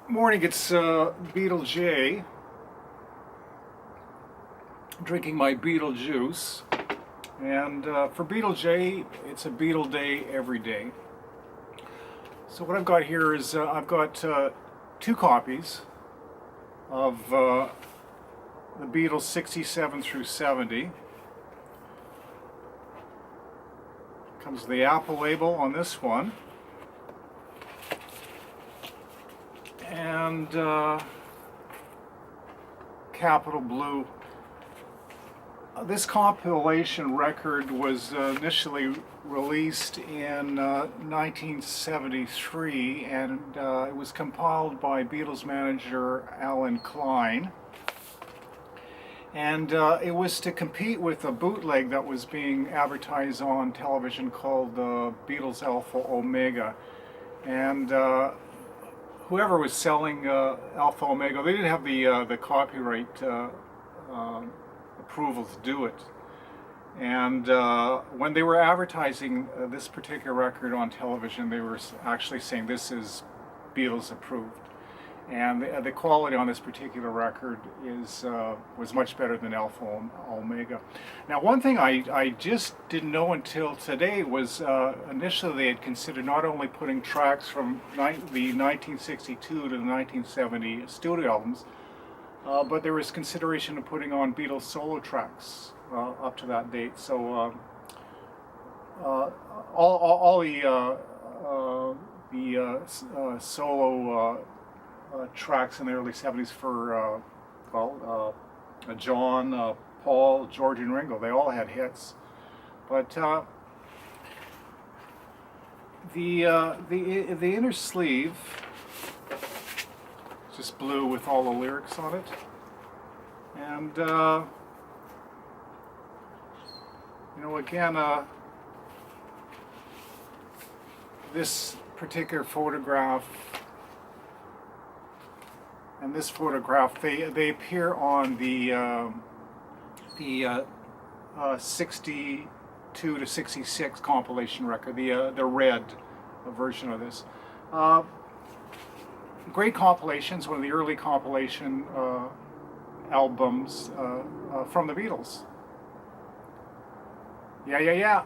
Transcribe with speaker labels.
Speaker 1: Morning, it's vjay, drinking my Beetle juice. And for vjay, it's a Beetle day every day. So what I've got here is I've got two copies of the Beatles 67 through 70. Comes with the Apple label on this one. And capital blue. This compilation record was initially released in 1973, and it was compiled by Beatles manager Alan Klein. And it was to compete with a bootleg that was being advertised on television called Beatles Alpha Omega. And whoever was selling Alpha Omega, they didn't have the copyright approval to do it. And when they were advertising this particular record on television, they were actually saying this is Beatles approved. And the quality on this particular record was much better than Alpha Omega. Now, one thing I just didn't know until today was initially they had considered not only putting tracks from the 1962 to the 1970 studio albums, but there was consideration of putting on Beatles solo tracks up to that date. So all the solo tracks in the early 70s for John, Paul, George, and Ringo, they all had hits. But the inner sleeve is just blue with all the lyrics on it, and again, this particular photograph and this photograph, they appear on the 62 to 66 compilation record, the red version of this. Great compilations, one of the early compilation albums from the Beatles. Yeah, yeah, yeah.